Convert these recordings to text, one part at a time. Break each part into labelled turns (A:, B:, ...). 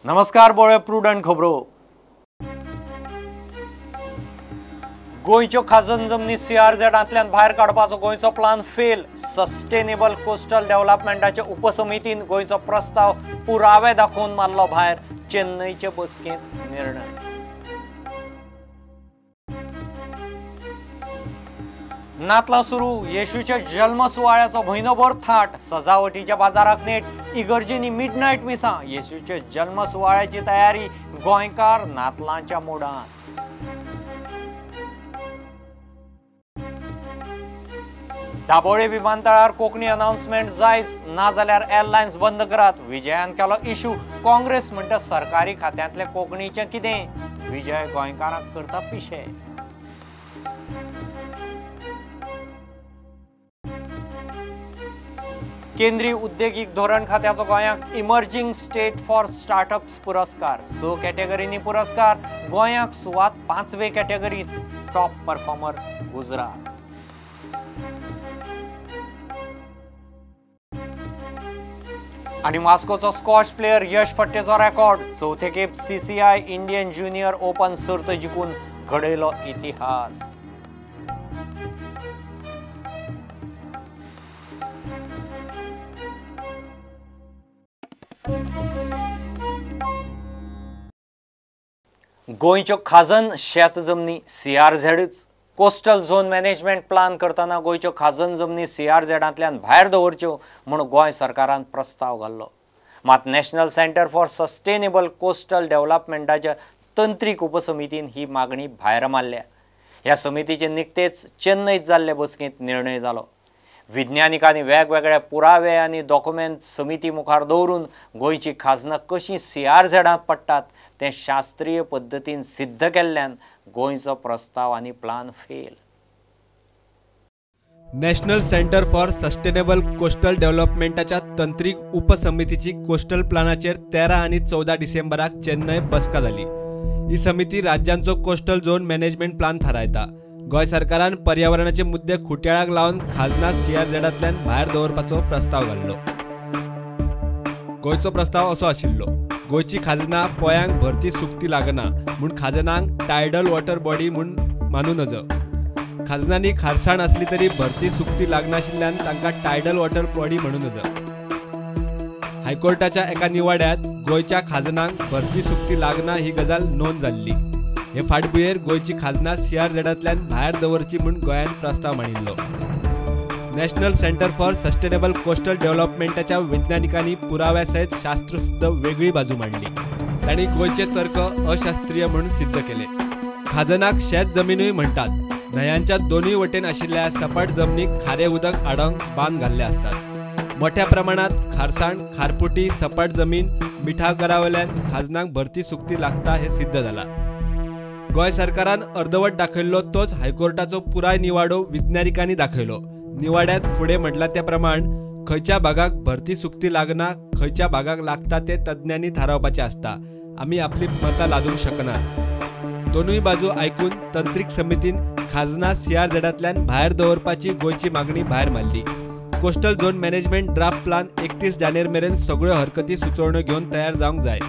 A: नमस्कार बोळे प्रुडंट खबरो। गोंयच्यो खाजन जमनी CRZांतल्यान भायर काडपाचो गोंयचो प्लान फेल। सस्टेनेबल कोस्टल डेव्हलपमेंटाच्या उपसमितीन गोंयचो प्रस्ताव पुरावे दाखोवन मारलो भायर। चेन्नईचे बसकेंत निर्णय। नातलां सुरू येशूच्या जल्म सुवाळ्याचो म्हयनोभर थाट। सजावटीच्या बाजाराक नेट। इगर्जींनी मिडनायट मिसां। येशूच्या जल्म सुवाळ्याची तयारी। गोंयकार नातलांच्या मोडांत। दाबोळे विमानतळार कोंकणी अनाउन्समेंट जायच ना जाल्यार एअरलायन्स बंद करात। विजयान केलो इशू। काँग्रेस म्हणटा सरकारी खात्यांतले कोंकणीचें कितें। विजय गोंयकारांक करता पिशे। केंद्रीय उद्देगीक धोरण खात्याचो गोंयाक इमर्जिंग स्टेट फॉर स्टार्टअप्स पुरस्कार। 6 कॅटेगरींनी पुरस्कार। गोंयाक सुवात 5वे कॅटेगरींत। Top performer Gujarat. आणि मास्कोचो स्क्वॉश प्लेयर यश फट्टेचो रेकॉर्ड। चौथे खेप CCI इंडियन ज्युनियर ओपन सर्त जिखून घडयलो इतिहास। गोंयच्यो खाजन शेत जमनी CRZच। कोस्टल झोन मॅनेजमेंट प्लान करतना गोंयच्यो खाजन जमनी CRZांतल्यान भायर दवरच्यो म्हूण गोंय सरकारान प्रस्ताव घाल्लो। मात national centre for sustainable coastal डेव्हलपमेंटाच्या तंत्रीक उपसमितीन ही मागणी भायर मारल्या। ह्या समितीचे निकतेच चेन्नईत जाल्ले बसकेंत निर्णय जालो। विज्ञानिकांनी वेगवेगळे पुरावे आनी डॉक्युमेंट समिती मुखार दवरून गोंयची खाजनां कशीं CRZांत पडटात तें शास्त्रीय पद्दतीन सिद्ध केल्ल्यान गोंयचो प्रस्ताव आनी plan fail.
B: National centre for sustainable coastal डेव्हलपमेंटाच्या तंत्रीक उपसमितीची कोस्टल प्लानाचेर 13 आणि 14 डिसेंबराक चेन्नई बसका जाली। ही समिती राज्यांचो कोस्टल झोन मॅनेजमेंट प्लान थारायता। गोंय सरकारान पर्यावरणाचे मुद्दे खुट्याळाक लावन खाजनां CRZांतल्यान भायर दवरपाचो प्रस्ताव घाल्लो। गोंयचो प्रस्ताव असो आशिल्लो। गोंयची खाजनां पोयांक भरती सुक्ती लागना म्हूण खाजनांक टायडल वॉटर बॉडी म्हूण मानूं नज। खाजनांनी खारसाण असली तरी भरती सुक्ती लागनाशिल्ल्यान तांकां टायडल वॉटर बॉडी म्हणूं नज। हायकोर्टाच्या एका निवाड्यात गोंयच्या खाजनांक भरती सुक्ती लागना ही गजाल नोंद जाल्ली। हे फाटभुंयेर गोंयची खाजनां CRZांतल्यान भायर दवरची म्हूण गोंयान प्रस्ताव मांडिल्लो। National centre for sustainable coastal डेव्हलपमेंटाच्या वैज्ञानिकांनी पुराव्या सयत शास्त्रशुद्ध वेगळी बाजू मांडली। तांणी गोंयचे तर्क अशास्त्रीय म्हणून सिद्ध केले। खाजनाक शेत जमिनूय म्हणटात। न्हंयांच्या दोनूय वटेन आशिल्ल्या सपाट जमनीक खारें उदक आडोवंक बांद घाल्ले असतात। मोठ्या प्रमाणात खारसाण खारपुटी सपाट जमीन मिठागरावेल्यान खाजनांक भरती सुक्ती लागता हे सिद्ध जाला। गोंय सरकारान अर्दवट दाखयल्लो तोच हायकोर्टाचो पुराय निवाडो विज्ञानिकांनी दाखयलो। निवाड्यात फुडें म्हटला त्या प्रमाण खंयच्या भागाक भरती सुक्ती लागना खंयच्या भागाक लागता ते तज्ञांनी थारावपाचे आसता। आमी आपली मतां लादूंक शकनात। दोनूय बाजू आयकून तंत्रीक समितीन खाजनां CRZांतल्यान भायर दवरपाची गोंयची मागणी भायर मारली। Coastal zone management draft plan 31 जानेर मेरेन सगळ्यो हरकती सुचोवण्यो घेवन तयार जावंक जाय।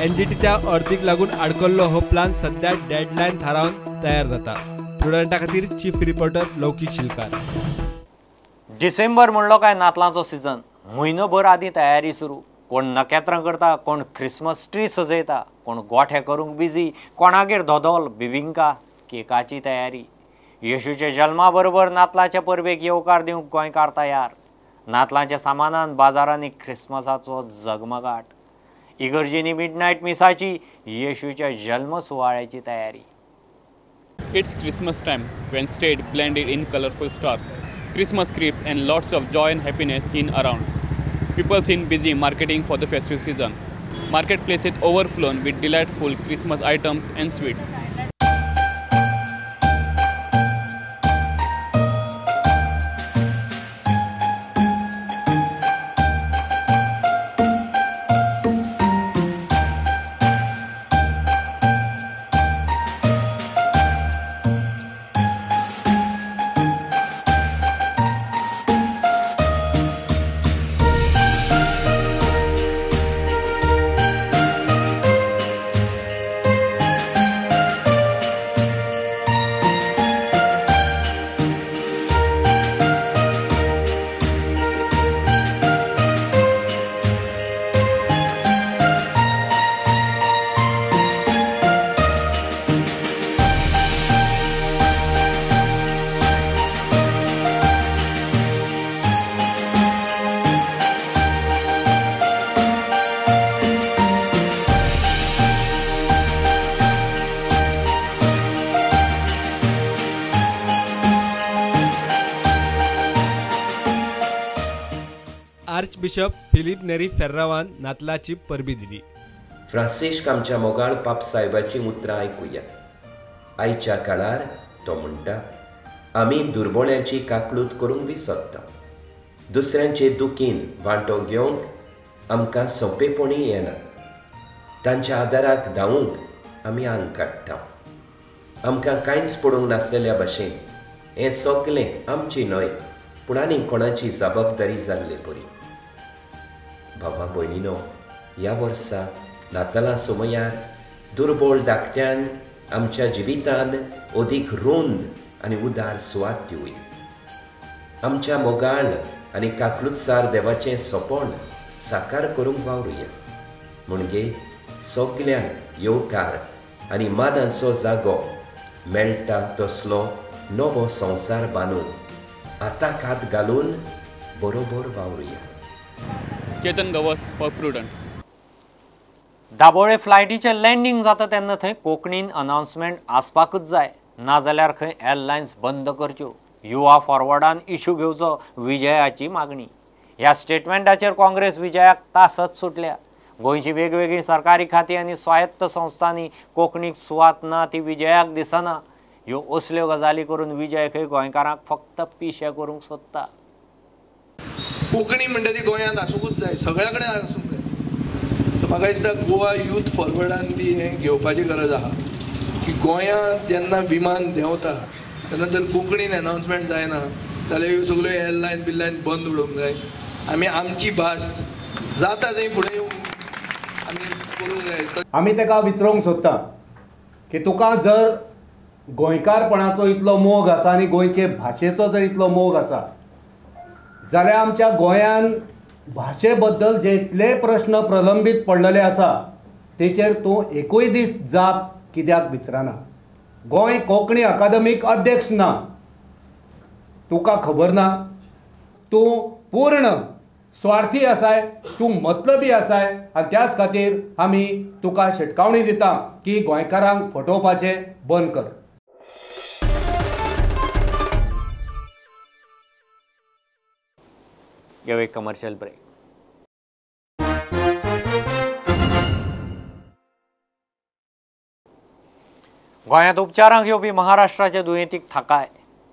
B: NGTच्या अर्दीक लागून आडकल्लो हो प्लान सध्या डेडलायन थारावन तयार जाता। स्टुडंटा खातीर चीफ रिपोर्टर लौकीक शिलकार।
A: डिसेंबर म्हणलो काय नातलांचो सीझन। म्हयनोभर आदीं तयारी सुरू। कोण नखेत्रां करता, कोण क्रिसमस ट्री सजयता, कोण गोठे करूंक बिजी, कोणागेर धोदोल बिबिंका केकाची तयारी। येशूच्या जल्मा बरोबर नातलाच्या परबेक येवकार दिवंक गोंयकार तयार। नातलांच्या सामानान बाजारांनी क्रिसमसाचो जगमगाट। इगर्जींनी मिडनायट मिसाची येशूच्या जल्म सुवाळ्याची तयारी।
C: It's Christmas time when state blended in colorful stars, Christmas creeps and lots of joy and happiness seen around. People seem busy marketing for the festive season. Marketplaces overflown with delightful Christmas items and sweets.
B: Bishop Philip Neri फेर्रावान नातलाची परबी दिली.
D: फ्रांसिस्क आमच्या मोगाळ पाप साहेबाची उतरां आयकुया. आयच्या काळार तो म्हणटा, आमी दुर्बळ्यांची काकलूत करूंक विसरता. दुसऱ्यांचे दुखीन वांटो घेवंक आमकां सोंपेपणी येना. तांच्या आदाराक धांवूंक आमी आंग काडटा. आमकां कांयच पडूंक नासलेल्या भाशेन हें सगलें आमची न्हय, पूण आनी कोणाची जबाबदारी जाल्ले बरी. भावा भयणीनो, ह्या वर्सा नातालां समयार दुर्बळ धाकट्यांक आमच्या जिवितान अदीक रुंद आनी उदार सुवात दिवया. आमच्या मोगाळ आनी काकलुतसार देवाचें सोपण साकार करूंक वावरुया. म्हणजे सगल्यांक येवकार आनी मानाचो जागो मेळटा तसलो नवो संवसार बांदूंक आतां हात घालून बरोबर वावरुया.
C: Chetan Gavas for Prudent.
A: Dabolim फ्लायटीचें लँडींग जाता तेन्ना थंय कोंकणीन अनाउन्समेंट आसपाकूच जाय, नाजाल्यार खंय एअरलायन्स बंद करच्यो. युवा फॉरवर्डान इश्यू घेवचो विजयाची मागणी. ह्या स्टेटमेंटाचेर काँग्रेस विजयाक तासच सुटल्या. गोंयची वेगवेगळी सरकारी खातीं आनी स्वायत्त संस्थांनी कोंकणीक सुवात ना ती विजयाक दिसना. ह्यो असल्यो गजाली करून विजय खंय गोंयकारांक फक्त पिशे करूंक सोदता.
E: कोंकणी म्हणटा ती गोंयांत आसूंकूच जाय, सगळ्या कडेन आसूंक जाय. म्हाका दिसता गोवा यूथ फॉरवर्डान बी हें घेवपाची गरज आहा की गोंयांत जेन्ना विमान देंवता तेन्ना जर कोंकणीन अनाउन्समेंट जायना जाल्यार ह्यो सगल्यो एअरलायन बिल्लायन बंद उडोवंक जाय. आमी आमची भास जाता थंय फुडें आमी करूंक जाय.
F: आमी ताका विचारूंक सोदता की तुका जर गोंयकारपणाचो इतलो मोग आसा आनी गोंयचे भाशेचो जर इतलो मोग आसा जाल्यार आमच्या गोंयांत भाशे बद्दल जे इतले प्रश्न प्रलंबीत पडलेले आसा तेचेर तूं एकूय दीस जाप कित्याक विचारना. गोंय कोंकणी अकादमीक अध्यक्ष ना, तुका खबर ना. तूं पूर्ण स्वार्थी आसाय, तूं मतलबी आसाय आनी त्याच खातीर आमी तुका शिटकावणी दिता की गोंयकारांक फटोवपाचें बंद कर.
A: घेऊ एक कमर्शियल ब्रेक. गोंयांत उपचारांक येवपी महाराष्ट्राच्या दुयेंतीक थाकाय.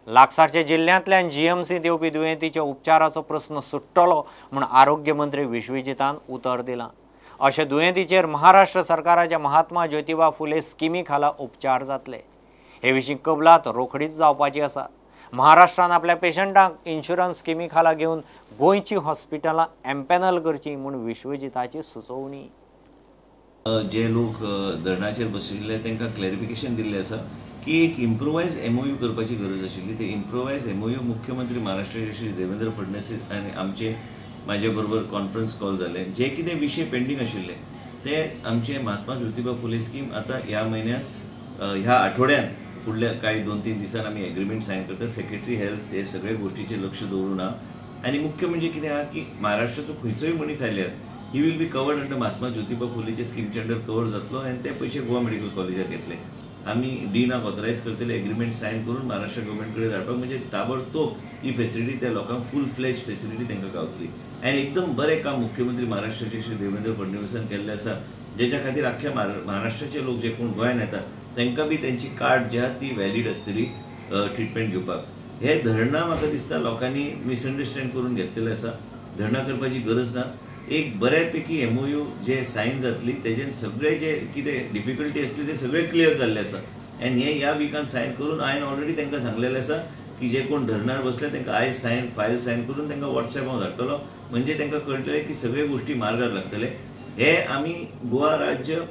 A: लागसारच्या जिल्ल्यांतल्यान जीएमसी दिवपी दुयेंतीच्या उपचाराचो प्रस्न सुट्टलो म्हूण आरोग्य मंत्री विश्वजितान उतर दिलां. अशे दुयेंतीचेर महाराष्ट्र सरकाराच्या महात्मा ज्योतिबा फुले स्किमी खाला उपचार जातले. हे विशीं कबलात रोखडीच जावपाची आसा. महाराष्ट्रान आपल्या पेशंटांक इन्शुरन्स स्किमी खाला घेवन गोंयची हॉस्पिटलां एम्पॅनल करची म्हूण विश्वजिताची सुचोवणी.
G: जे लोक धरणाचेर बशिल्ले तांकां क्लॅरिफिकेशन दिल्लें आसा की एक इम्प्रोवायज MOU करपाची गरज आशिल्ली. ते इम्प्रोवायज MOU मुख्यमंत्री महाराष्ट्राचे श्री देवेंद्र फडणवीस आनी आमचे म्हाजे बरोबर कॉन्फरन्स कॉल जाले. जे कितें विशय पेंडींग आशिल्ले ते आमचे महात्मा ज्योतिबा फुले स्कीम आतां ह्या म्हयन्यांत ह्या आठवड्यान फुडल्या काही 2-3 दिसान आमी एग्रीमेंट सायन करता. सेक्रेटरी हेल्थ हे सगळे गोष्टीचेर लक्ष दवरून आहा. आनी मुख्य म्हणजे कितें आहा की महाराष्ट्राचो खंयचोय मनीस आयल्यार ही will be covered under Mahatma Jyotiba फुलेचे स्किमचे अंडर कवर जातलो आनी ते पयशे गोवा मेडिकल कॉलेजाक घेतले. आमी डीनाक ऑथरायज करतले, एग्रीमेंट सायन करून महाराष्ट्र गव्हर्मेंट कडेन धाडपाक, म्हणजे ताबडतोब ही फेसिलिटी त्या लोकांक फूल फ्लेज फेसिलिटी तांकां गावतली. आनी एकदम बरें काम मुख्यमंत्री महाराष्ट्राचे श्री देवेंद्र फडणवीसान केल्लें आसा, जेच्या खातीर आख्ख्या महाराष्ट्राचे लोक जे कोण गोंयांत येतात तांकां बी तेंची कार्ड जी आहा ती वॅलीड आसतली ट्रिटमेंट घेवपाक. हे धरणां म्हाका दिसता लोकांनी मिसअंडरस्टँड करून घेतलेलें आसा. धरणां करपाची गरज ना. एक बऱ्यापैकी MOU जे सायन जातली तेजेन सगळे जे कितें डिफिकल्टी आसली ते सगळे क्लियर जाल्ले आसा. आनी हे ह्या विकान सायन करून हांवें ऑलरेडी तांकां सांगलेलें आसा की जे कोण धरणार बसले तांकां आयज फायल सायन करून तांकां वॉट्सॅपार धाडटलो, म्हणजे तांकां कळटलें की सगळे गोश्टी मार्गार लागतले. हे आमी गोवा राज्य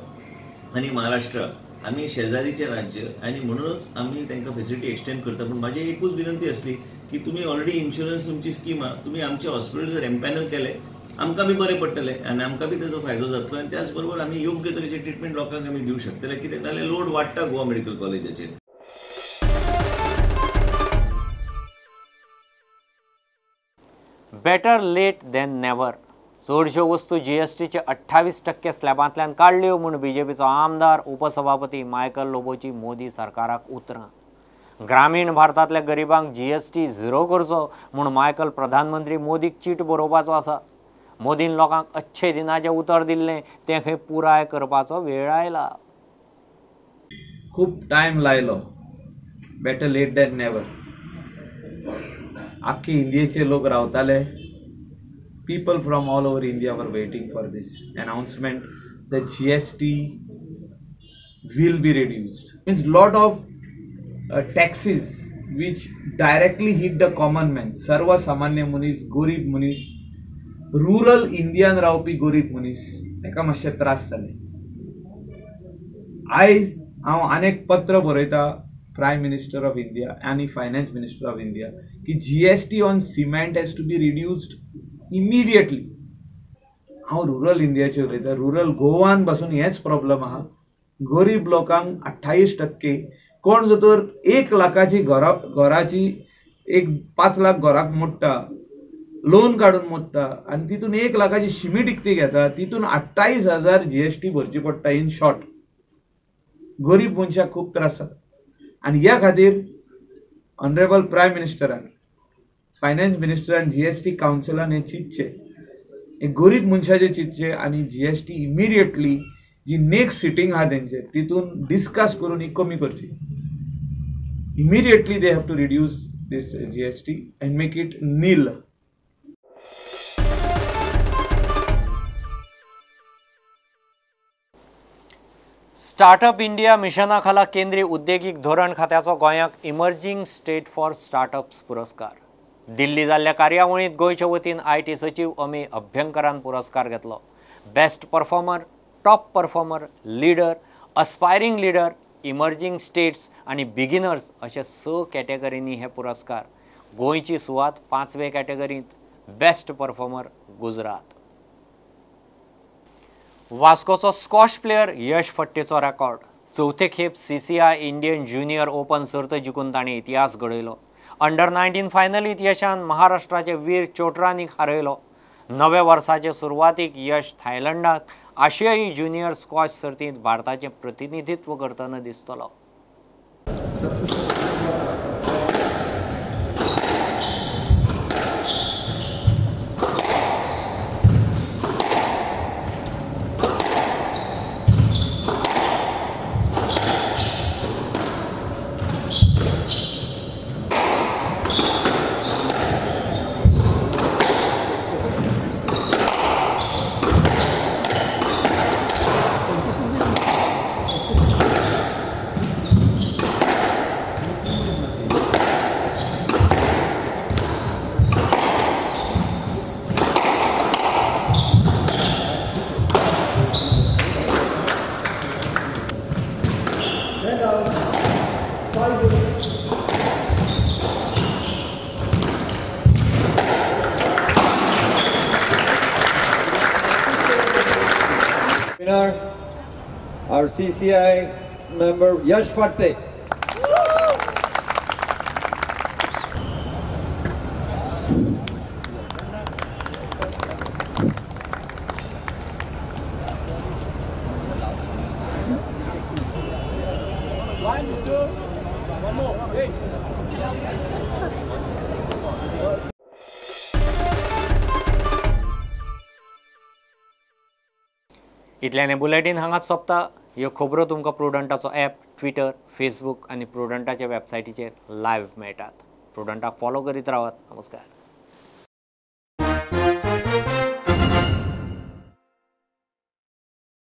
G: आनी महाराष्ट्र आमी शेजारीचे राज्य आनी म्हणूनच आमी तांकां फेसिलिटी एक्सटेंड करता. पूण म्हाजी एकूच विनंती आसली की तुमी ऑलरेडी इन्शुरन्स तुमची स्कीम आहा, तुमी आमचे हॉस्पिटल जर एम्पॅनल केले आमकां बी बरें पडटलें आनी आमकां बी ताजो फायदो जातलो. आनी त्याच बरोबर आमी योग्य तरेचे ट्रिटमेंट लोकांक आमी दिवंक शकतले, कित्याक नाल्यार लोड वाडटा गोवा मेडिकल कॉलेजाचेर.
A: Better late than never. चडश्यो वस्तू GSTचे 28% स्लॅबांतल्यान काडल्यो म्हूण BJPचो आमदार उपसभापती मायकल लोबोची मोदी सरकाराक उतरां. ग्रामीण भारतांतल्या गरिबांक GST झिरो करचो म्हूण मायकल प्रधानमंत्री मोदीक चीट बरोवपाचो आसा. मोदीन लोकांक अच्छे दिनाचें उतर दिल्लें तें खंय पुराय करपाचो वेळ आयला.
H: खूब टायम लायलो, बेटर लेट दॅन नेवर. आख्खे इंडियेचे लोक रावताले. People from all over India were waiting for this announcement that GST will be reduced. Means lot of taxes which directly hit the common man, सर्व सामान्य मनीस, गरीब मनीस, रुरल इंडियान रावपी गरीब मनीस ताका मातशे त्रास जाले. आयज हांव अनेक पत्र बरयता प्रायम मिनिस्टर ऑफ इंडिया आनी फायनान्स मिनिस्टर ऑफ इंडिया की GST on cement has to be reduced immediately. हांव रुरल इंडियाचेर उलयता. रुरल गोवान पासून हेच प्रॉब्लेम आहा. गरीब लोकांक 28%, कोण जर तर 1 लाखाची घराची 5 लाख घराक मोडटा, लोन काढून मोडटा आनी तितून 1 लाखाची शिमीट इकती घेता, तितून 28,000 GST भरची पडटा. इन शॉर्ट गरीब मनशाक खूब त्रास जाता. आनी ह्या खातीर ऑनरेबल प्रायम मिनिस्टरान, फायनान्स मिनिस्टरान, GST कावन्सिलान हे चिंतचे, हे गरीब मनशाचे चिंतचे आनी GST इमिडिएटली जी नेक्स्ट सिटींग आहा तेंचेर तितून डिस्कस करून ही कमी करची. Immediately they have to reduce this GST and make it nil.
A: Startup India मिशना खाला केंद्रीय उद्देगीक धोरण खात्याचो गोंयाक इमर्जिंग स्टेट फॉर स्टार्टअप्स पुरस्कार. दिल्ली जाल्ल्या कार्यावळींत गोंयचे वतीन IT सचिव अमेय अभ्यंकरान पुरस्कार घेतलो. Best performer, top performer, leader, aspiring leader, emerging states आनी बिगिनर्स अशे 6 कॅटेगरींनी हे पुरस्कार. गोंयची सुवात 5वे कॅटेगरींत बेस्ट परफॉर्मर गुजरात. वास्कोचो स्क्वॉश प्लेयर यश फट्टेचो रेकॉर्ड. 4थे खेप CCI इंडियन ज्युनियर ओपन सर्त जिखून ताणें इतिहास घडयलो. अंडर-19 फायनलींत यशान महाराष्ट्राचे वीर चोटरानीक हारयलो. नवे वर्साचे सुरवातीक यश थायलंडाक आशियाई ज्युनियर स्क्वॉश सर्तींत भारताचें प्रतिनिधित्व करतना दिसतलो.
I: Winner, our CCI member Yash Fatte.
A: इतल्याने बुलेटिन हांगाच सोंपता. ह्यो खबरो तुमकां प्रुडंटाचो ॲप, ट्विटर, फेसबूक आनी प्रुडंटाच्या वेबसायटीचेर लायव्ह मेळटात. प्रुडंटाक फॉलो करीत रावात. नमस्कार.